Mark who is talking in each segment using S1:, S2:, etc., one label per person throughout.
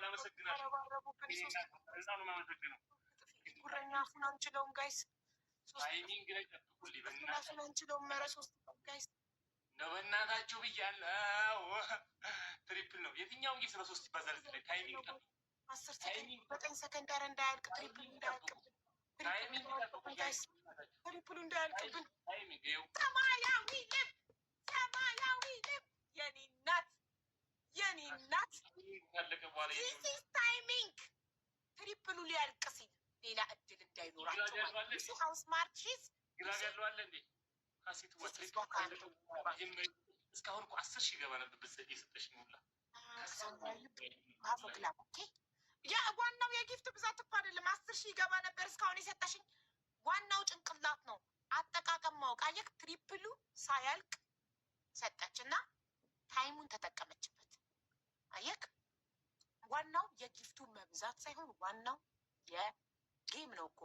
S1: አመሰግናለሁ። ህፃኑ ማመሰግነው ጉረኛ አፉን አንችለውም ጋይስ። ታይሚንግ ላይ ጠብቁልኝ በእናታችሁ አንችለውም። ኧረ ሶስት ጋይስ ነው በእናታችሁ ብያለሁ። ትሪፕል ነው የትኛውን ጊዜ በሶስት ይባዛል። ላይ ታይሚንግ ጠብቁ። 10 ሰከንድ 9 ሰከንድ ኧረ እንዳያልቅ ትሪፕል እንዳያልቅብን። ትሪፕሉ እንዳያልቅብን። ሰማያዊ ልብ ሰማያዊ ልብ የኔ እናት የኔ እናት ዚስ ታይሚንግ ትሪፕሉ ሊያልቅ ሲል ሌላ እድል እንዳይኖራቸው ማለት ነው። ሀውስ ማርችስ ግላጋለዋለ እንዴ ካሴቱ እስካሁን እኮ 10 ሺህ ገባ ነበር በሰጥ የሰጠሽ ሁላ ያ ዋናው የጊፍት ብዛት እኮ አይደለም። 10 ሺህ ገባ ነበር እስካሁን የሰጠሽኝ። ዋናው ጭንቅላት ነው፣ አጠቃቀም ማወቅ። አየክ ትሪፕሉ ሳያልቅ ሰጠች እና ታይሙን ተጠቀመችበት። አየክ ዋናው የጊፍቱ መብዛት ሳይሆን ዋናው የጌም ነው እኮ።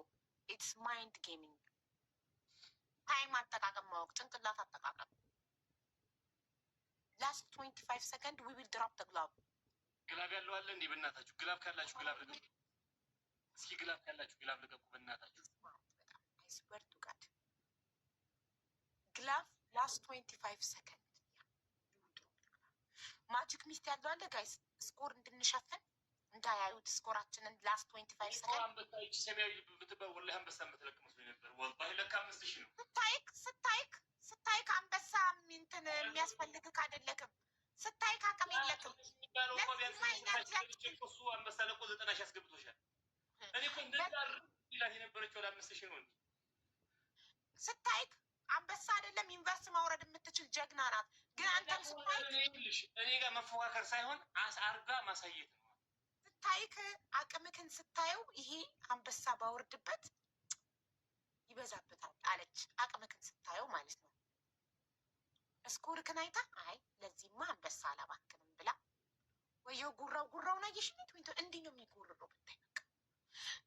S1: ኢትስ ማይንድ ጌሚንግ። ታይም አጠቃቀም ማወቅ፣ ጭንቅላት አጠቃቀም። ላስት 25 ሰከንድ ዊ ዊል ድሮፕ ደ ግላቭ። ግላቭ ያለው አለ እንዴ? በእናታችሁ ግላቭ ካላችሁ ግላቭ ልቀቁ። እስኪ ግላቭ ካላችሁ ግላቭ ልቀቁ በእናታችሁ። አይ ስዌር ቱ ጋድ ግላቭ ላስት 25 ሰከንድ። ማጂክ ሚስት ያለው አለ ጋይስ፣ ስኮር እንድንሸፍን እንዳያዩት ስኮራችንን ላስት 25 ሰከንድ። አንበሳች ሰማያዊ ብትባል ወላሂ አንበሳ የምትለቅ መስሎኝ ነበር። ወላሂ ለካ 5000 ነው። ስታይክ አንበሳ እንትን የሚያስፈልግህ አይደለክም። ስታይክ አቅም የለክም። እሱ አንበሳ ለቆ 90 ሺህ አስገብቶሻል። እኔ እኮ እንደዳር ይላት የነበረችው ለ5000 ነው። ስታይክ አንበሳ አይደለም ዩኒቨርስ ማውረድ የምትችል ጀግና ናት። ግን አንተም ስታይክ እኔ ጋር መፎካከር ሳይሆን አርጋ ማሳየት ነው። ስታይክ አቅምክን ስታየው ይሄ አንበሳ ባወርድበት ይበዛበታል አለች። አቅምክን ስታየው ማለት ነው። እስኮርክን አይታ አይ ለዚህማ አንበሳ አላባክንም ብላ ወየው ጉራውን አየሽኝት ወይ እንዲህ ነው የሚጎርረው። ብታይ በቃ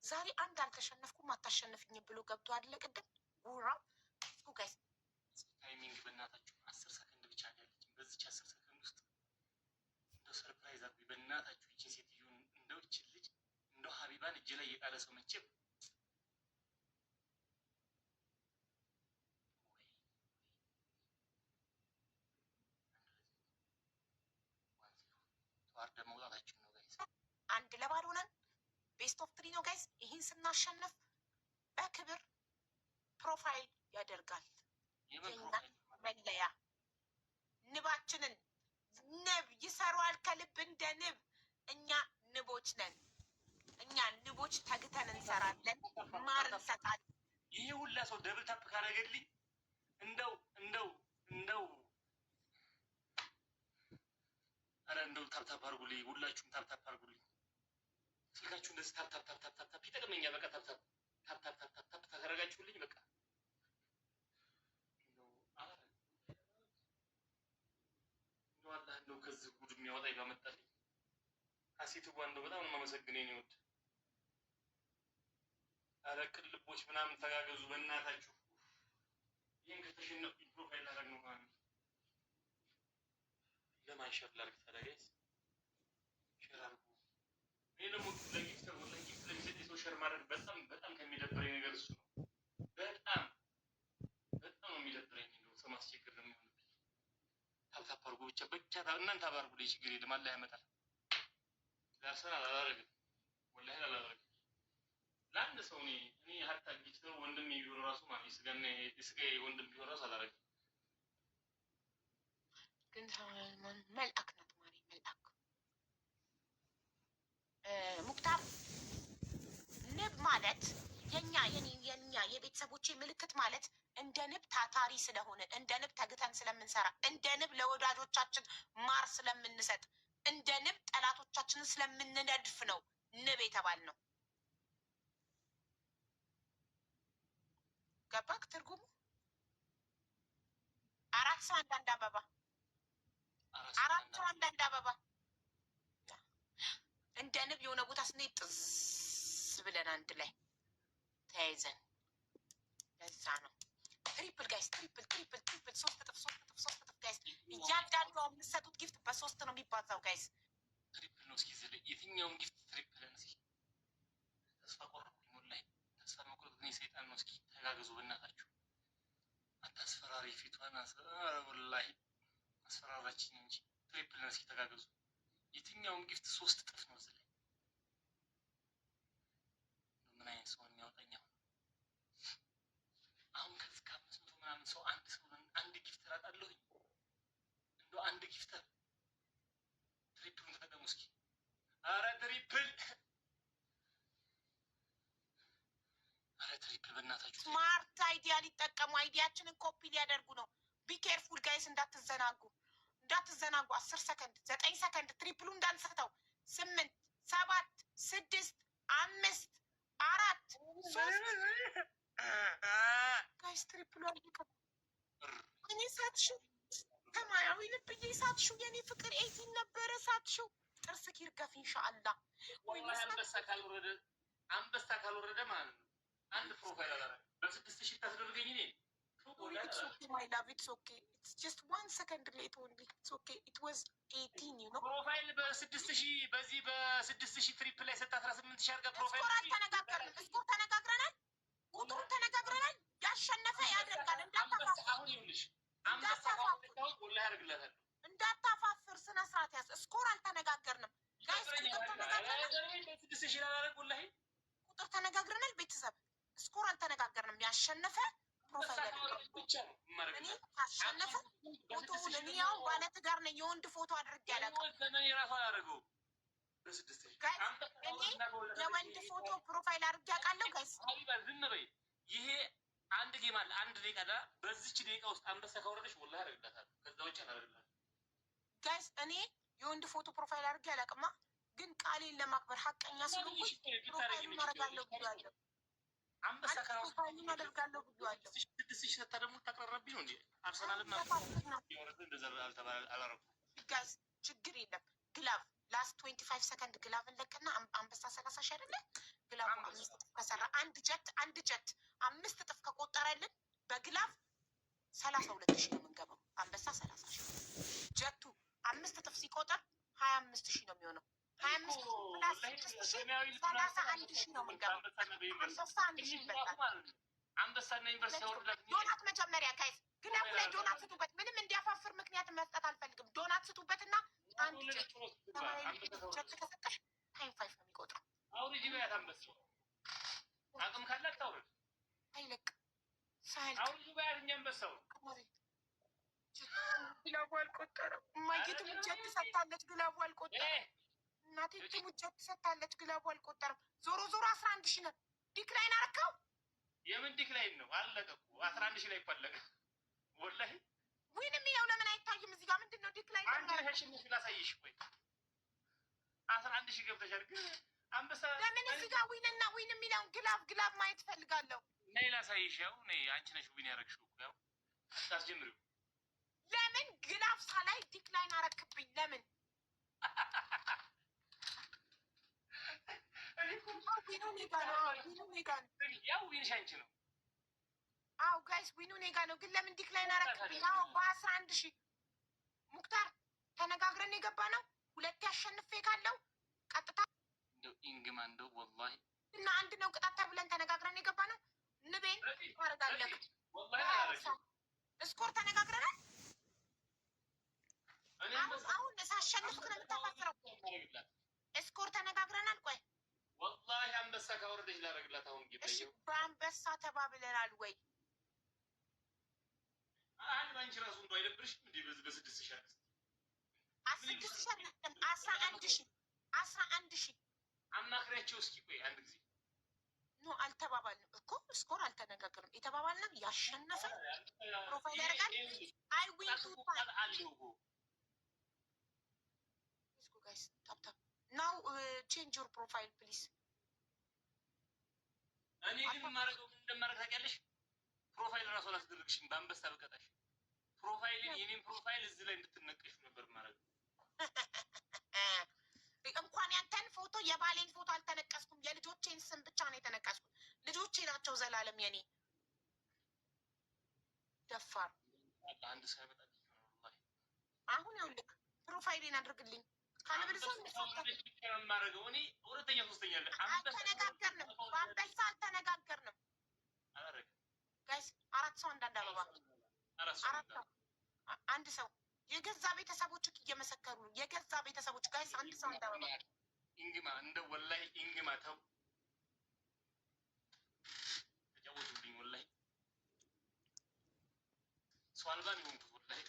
S1: ዛሬ አንድ አልተሸነፍኩም አታሸንፍኝ ብሎ ገብቶ አይደለ ቅድም ጉራው። እስኩ ጋይስ ታይሚንግ በእናታችሁ 10 ሰከንድ ብቻ ያለች በዚች 10 ሰከንድ ውስጥ እንደው ሰርፕራይዝ አድርጉ በእናታችሁ። ይቺ ሴትዮ እንደው ይቺ ልጅ እንደው ሀቢባን እጅ ላይ የጣለ ሰው መቼም ተዋርደ መውጣታችሁ ነው ጋይስ። 1-2 ነን። ቤስት ኦፍ 3 ነው ጋይስ። ይህን ስናሸንፍ በክብር ፕሮፋይል ያደርጋል። መለያ ንባችንን ንብ ይሰሯል ከልብ እንደ ንብ። እኛ ንቦች ነን። እኛ ንቦች ተግተን እንሰራለን፣ ማር እንሰጣለን። ይሄ ሁላ ሰው ደብል ታፕ ካደረገልኝ እንደው አረ እንደው ታፕታፕ አድርጉልኝ፣ ሁላችሁም ታፕታፕ አድርጉልኝ። ስልካችሁ እንደዚህ ታፕታፕ ይጠቅመኛል። በቃ ታፕታፕ ታደረጋችሁልኝ በቃ እንደው ከዚህ ጉድ የሚያወጣኝ ባመጣልኝ። ሀሴት ጓ እንደው በጣም የማመሰግነኝ ነው። ወድ አረ ቅልቦች ምናምን ተጋገዙ በእናታችሁ። ይህን ከተሸነፍኩ ፕሮፋይል ላደርግ ነው ማለት ነው። ለማን ሸር ላድርግ ታዲያ ጋይስ? ሸር አድርጉ። እኔ ደግሞ ለጊፍት ለሚሰጥ ሰው ሸር ማድረግ በጣም ከሚደብረኝ ነገር እሱ ነው። በጣም ነው የሚደብረኝ። እንደው ሰው ማስቸገር ነው የሚሆንብኝ። ታፕታፕ አድርጉ ብቻ እናንተ አባርጉ። ላይ ችግር የለም አላህ ያመጣል። ለአርሰናል አላደርግም ወላሂ አላደርግም። ለአንድ ሰው እኔ ሀታ ጊፍት ነው ወንድም ቢሆን ራሱ ማለት የስጋ ወንድም ቢሆን ራሱ አላደርግም። ግን መልአክ ናት ማሪ መልአክ ሙክታር። ንብ ማለት የኛ የቤተሰቦቼ ምልክት ማለት እንደ ንብ ታታሪ ስለሆንን፣ እንደ ንብ ተግተን ስለምንሰራ፣ እንደ ንብ ለወዳጆቻችን ማር ስለምንሰጥ፣ እንደ ንብ ጠላቶቻችንን ስለምንነድፍ ነው ንብ የተባልነው። ገባክ ትርጉሙ? 4 ሰው አንዳንድ አበባ 4 ሰው አንዳንድ አበባ። እንደ ንብ የሆነ ቦታ ስንሄድ ጥዝ ብለን አንድ ላይ ተያይዘን ለዛ ነው። ትሪፕል ጋይስ ትሪፕል 3 እጥፍ ጋይስ። እያንዳንዱ የምትሰጡት ጊፍት በ3 ነው የሚባዛው ጋይስ።
S2: ትሪፕል ነው። እስኪ የትኛውም ጊፍት ትሪፕል ነው። እስኪ ተስፋ ቆረጥኩኝ ወላሂ። ተስፋ መቁረጥ ግን የሰይጣን ነው። እስኪ ተጋገዙ በእናታችሁ። አታስፈራሪ ፊቷን ወላሂ አስፈራራችን እንጂ ትሪፕል ነው። እስኪ ተጋገዙ። የትኛውም ጊፍት 3 እጥፍ ነው። እዚህ ላይ ምን አይነት ሰው የሚያወጣኝ አሁን ከዚህ ከ500 ምናምን ሰው አንድ ጊፍተር አጣለሁኝ። እንደው አንድ ጊፍተር ትሪፕሉን ተጠቀሙ እስኪ። አረ ትሪፕል በእናታችሁ
S1: ስማርት አይዲያ ሊጠቀሙ አይዲያችንን ኮፒ ሊያደርጉ ነው። ቢኬርፉል ጋይስ፣ እንዳትዘናጉ 10 ሰከንድ 9 ሰከንድ ትሪፕሉ እንዳንስተው 8 7 6 5 4 3 ጋይስ ትሪፕሉ አልቀ እኔ ሳትሽው ሰማያዊ ልብዬ ሳትሽው የኔ ፍቅር 18 ነበረ ሳትሽው ጥርስ ኪርገፍ ኢንሻአላህ።
S2: አንበሳ ካልወረደ ማለት ነው። አንድ ፕሮፋይል አላረ በ6000 ታስደርገኝ እኔ
S1: It's okay, my love. It's okay. It's just 1 second late only. It's okay. It was 18, you know.
S2: ፕሮፋይል በ6000 በዚህ በ6000 ትሪፕል ላይ 18000 አድርጋ ፕሮፋይል
S1: እስኮር ተነጋግረናል። ቁጥሩን ተነጋግረናል። ያሸነፈ ያደርጋል። እንዳታፋፍር ስነ ስርዓት ያዝ። እስኮር አልተነጋገርንም ጋይስ። ቁጥር ተነጋግረናል። ቤተሰብ እስኮር አልተነጋገርንም። ያሸነፈ ፕሮፋይል እኔ ካሸነፈ ፎቶውን እኔ ያው ባለትዳር ነኝ የወንድ ፎቶ አድርጌ ያለቀው
S2: እኔ
S1: የወንድ ፎቶ ፕሮፋይል አድርጌ ያውቃለሁ ጋይስ።
S2: ዝም በይ። ይሄ አንድ ጌም አለ። አንድ ደቂቃ ዳ በዚች ደቂቃ ውስጥ አንበሳ ካወረደች ወላሂ አደርግላታለሁ። ከዛ ውጭ አላደርግላትም ጋይስ።
S1: እኔ የወንድ ፎቶ ፕሮፋይል አድርጌ ያለቅማ፣ ግን ቃሌን ለማክበር ሀቀኛ ስለሆንኩ ፕሮፋይሉን አደርጋለሁ ብያለሁ።
S2: አንበሳ
S1: ፕሮፋይሉን አደርጋለሁ ብያለሁ።
S2: 6000 ሰታ ደግሞ ታቀረረብኝ ነው እንዴ? አርሰናልና
S1: ጋይስ ችግር የለም። ግላቭ ላስት 25 ሰከንድ ግላቭ እንለቅና አንበሳ 30 ሺህ አይደለ? ግላቭ 5 እጥፍ ከሰራ አንድ ጀት 5 እጥፍ ከቆጠረልን በግላቭ 32 ሺህ ነው የምንገባው። አንበሳ 30 ሺህ ጀቱ 5 እጥፍ ሲቆጠር 25 ሺህ ነው የሚሆነው። 25 ሺህ 31 ሺህ ነው የምንገባው። አንበሳ 1 ሺህ ይበልጣል።
S2: አንበሳና ዩኒቨርሲቲ ያወርዳል።
S1: ዶናት መጀመሪያ ጋይስ ግላቭ ላይ ዶናት ስጡበት። ምንም እንዲያፋፍር ምክንያት መስጠት አልፈልግም። ዶናት ስጡበትና አንድ ጀት ከሰጠሽ ታይም 5 ነው የሚቆጥረው።
S2: አሁን እዚህ በያት አንበሳ አቅም ካላት ታውርድ።
S1: አይለቅ ሳይል
S2: አሁን እዚህ በያት እኛ አንበሳው
S1: ግላቡ አልቆጠረም። ማየት ሙጀት ሰጥታለች። ግላቡ አልቆጠረም። እናቴ ሙጀት ሰጥታለች። ግላቡ አልቆጠረም። ዞሮ 11 ሺህ ነው። ዲክላይን አረካው።
S2: የምን ዲክላይን ነው? አለቀ እኮ 11 ሺህ ላይ እኮ አለቀ። ወላሂ
S1: ዊንም ያው ለምን አይታይም? እዚህ ጋር ምንድን ነው ዲክላይን?
S2: አንቺ ሀሽንሽ ላሳይሽ። ቆይ 11 ሺህ ገብተሻል። ግን አንበሳ
S1: ለምን እዚህ ጋር ዊንና ዊን የሚለውን ግላብ ማየት ፈልጋለሁ።
S2: ነይ ላሳይሽ። ያው ነይ አንቺ ነሽ ዊን ያደረግሽው። ያው ታስጀምሪው።
S1: ለምን ግላብ ሳላይ ዲክላይን አረክብኝ? ለምን ዊኑ ኔጋ ነው?
S2: ያው ዊንሽ አንቺ ነው።
S1: አው ጋይስ ዊኑ ኔጋ ነው። ግን ለምን ዲክላይን አረክብኝ? አው በ11 ሺህ ሙክታር ተነጋግረን የገባ ነው። 2 ያሸንፌ ካለው ቀጥታ
S2: እንደው ኢንግማ እንደው ወላሂ
S1: እና አንድ ነው ቅጣት ተብለን ተነጋግረን የገባ ነው። ንቤን ታረጋለህ። እስኮር ተነጋግረናል። አሁን ሳሸንፍ ነው የምታፋፍረው። እስኮር ተነጋግረናል። ቆይ
S2: ወላሂ አንበሳ ካወረደች ላደርግላት። አሁን
S1: እሺ በአንበሳ ተባብለናል ወይ?
S2: አንድ አንቺ ራሱ እንደው አይደብርሽም እንዴ? በዚህ በ6 ሺህ
S1: 11 ሺህ
S2: አማክሪያቸው እስኪ። ቆይ አንድ ጊዜ
S1: ኖ አልተባባልንም እኮ እስኮር አልተነጋገርም። የተባባልነው ያሸነፈ ፕሮፋይል ያደርጋል። አይ ዊን ቱ ታይም
S2: አለው
S1: ጋይስ ታፕ ናው ቼንጅ ዮር ፕሮፋይል ፕሊዝ።
S2: እኔ ግን የማደርገው ምን እንደማደርግ ታውቂያለሽ? ፕሮፋይል እራሱ አላስደርግሽም። በአንበሳ በቀጣሽ ፕሮፋይልን የኔን ፕሮፋይል እዚህ ላይ እንድትነቀሽ ነበር የማደርገው።
S1: እንኳን ያንተን ፎቶ የባሌን ፎቶ አልተነቀስኩም። የልጆቼን ስም ብቻ ነው የተነቀስኩት። ልጆቼ ናቸው ዘላለም የኔ። ደፋር
S2: አንድ ሰው ያመጣልኝ ነው ወላሂ።
S1: ፕሮፋይሌን አድርግልኝ። ካለበለዚያ
S2: የማደርገው እኔ ሁለተኛ ሶስተኛ
S1: አልተነጋገርንም። በአንበሳ አልተነጋገርንም። ጋይስ 4 ሰው አንዳንድ አበባ 4 ሰው አንድ ሰው የገዛ ቤተሰቦች እየመሰከሩ ነው። የገዛ ቤተሰቦች ጋይስ 1 ሰው አንድ አበባ
S2: ኢንግማ እንደ ወላሂ ኢንግማ ተው ተጫወቱብኝ። ወላሂ ሰው አልባ ነው ወላሂ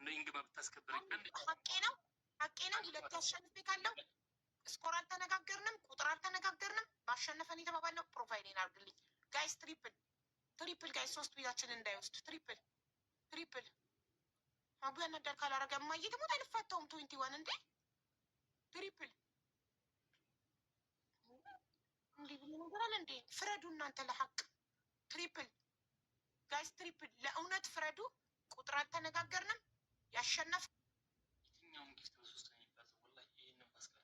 S2: እንደ ኢንግማ ብታስከብረኝ ሀቄ ነው። 2 አሸንፌ ካለው ስኮር አልተነጋገርንም፣ ቁጥር አልተነጋገርንም። ባሸነፈን የተባባልነው ፕሮፋይሌን አድርግልኝ ጋይስ። ትሪፕል ጋይስ 3 ቢላችንን እንዳይወስድ ትሪፕል አቡ ያናዳር ካላረገ እማዬ ትሞት አይልፋታውም። 21 እንዴ ትሪፕል እንዲህ ብሎ ነገር አለ እንዴ? ፍረዱ እናንተ ለሀቅ። ትሪፕል ጋይስ ትሪፕል ለእውነት ፍረዱ። ቁጥር አልተነጋገርንም። ያሸነፍ የትኛውም ጊፍት በሶስት ነው የሚባለው። ወላሂ ይሄንን ማስቀር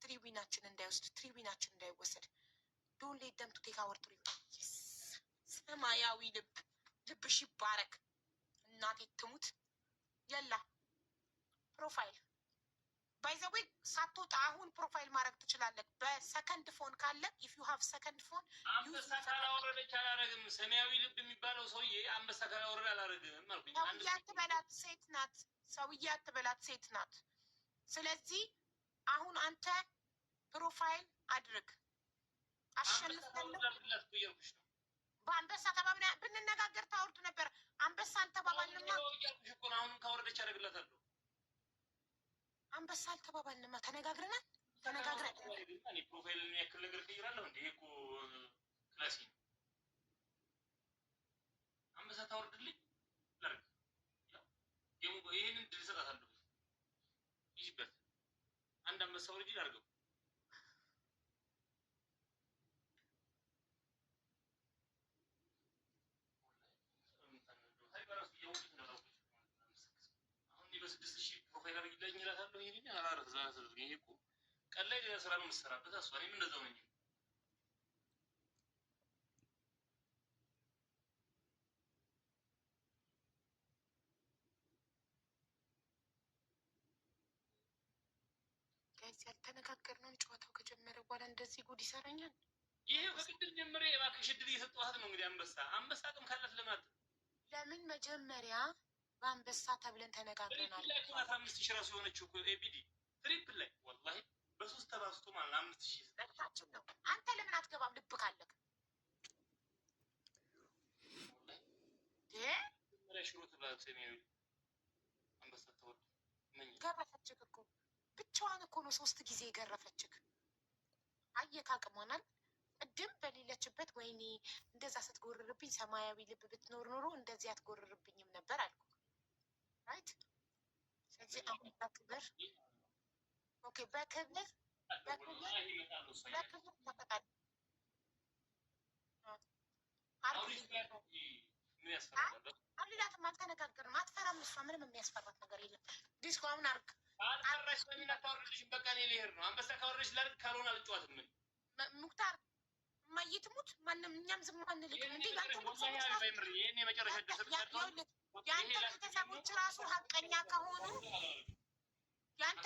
S1: ትሪዊናችን እንዳይወስድ ትሪዊናችን እንዳይወሰድ ዶን ሌት ደም ቱ ቴክ አወር ትሪ። ሰማያዊ ልብሽ ይባረክ እናቴ ትሙት። የላ ፕሮፋይል ባይዘዌ ሳትወጣ አሁን ፕሮፋይል ማድረግ ትችላለህ። በሰከንድ ፎን ካለ ኢፍ ዩ ሃቭ ሰከንድ ፎን
S2: አንበሳ ካላወረደች አላረግም። ሰማያዊ ልብ የሚባለው ሰውዬ አንበሳ ካላወረደ አላረግም አልኩኝ።
S1: ሰውዬ አትበላት ሴት ናት። ሰውዬ አትበላት ሴት ናት። ስለዚህ አሁን አንተ ፕሮፋይል አድርግ። አሸንፋለሁ። በአንበሳ ተባብና ብንነጋገር ታወርድ ነበር። አንበሳ አልተባባልንማ።
S2: አሁንም ካወረደች አደርግላታለሁ።
S1: አንበሳ አልተባባልንማ። ተነጋግረን
S2: ፕሮፋይል የሚያክል ነገር ቀይራለሁ እንዴ? እኮ ክላሲ ነው። አንበሳ ታወርድልኝ ላርግ። ይህንን ድል እሰጣታለሁ። ይጅበት አንድ አንበሳ ወርጅ ላርገው። ይሄ እኮ ቀን ላይ ሌላ ስራ ነው የምትሰራበት። እኔም እንደዛው ነኝ።
S1: ጋይስ ያልተነጋገርነውን ጨዋታው ከጀመረ በኋላ እንደዚህ ጉድ ይሰራኛል።
S2: ይሄ ከቅድም ጀምሬ እባክሽ እድል እየሰጠኋት ነው። እንግዲህ አንበሳ አቅም ካላት ለምን
S1: መጀመሪያ በአንበሳ ተብለን ተነጋግረናል።
S2: 15,000 ራሱ የሆነችው ኤቢዲ ትሪፕል ላይ ወላሂ በ3 ተባዝቶ ማለት 5,000
S1: ነው። አንተ ለምን አትገባም? ልብ ካለክ
S2: ሽሮ ትብላት ሰሚያዊ አንበሳ ተወርድ
S1: ገረፈችክ እኮ ብቻዋን እኮ ነው 3 ጊዜ የገረፈችክ። አየክ አቅሟናል። ቅድም በሌለችበት ወይኔ እንደዛ ስትጎርርብኝ ሰማያዊ ልብ ብትኖር ኖሮ እንደዚህ አትጎርርብኝም ነበር አልኩ። ራይት። ስለዚህ አሁን በክብር ኦኬ፣ በክብር ተቀጣል። አልላትም፣ አልተነጋገርም። አትፈራም እሷ። ምንም የሚያስፈራት ነገር የለም። ዲስኮ አሁን አርግ
S2: አልፈራሽ። በሚና ካወረድሽ በቃ እኔ ልሄድ ነው። አንበሳ ካወረድሽ ላርግ፣ ካልሆነ አልጫወትም። ምን
S1: ሙክታር ማየትሙት ማንም እኛም ዝም አንልክም። እንዴ ያንተ ቤተሰቦች ራሱ ሀቀኛ ከሆኑ ያንተ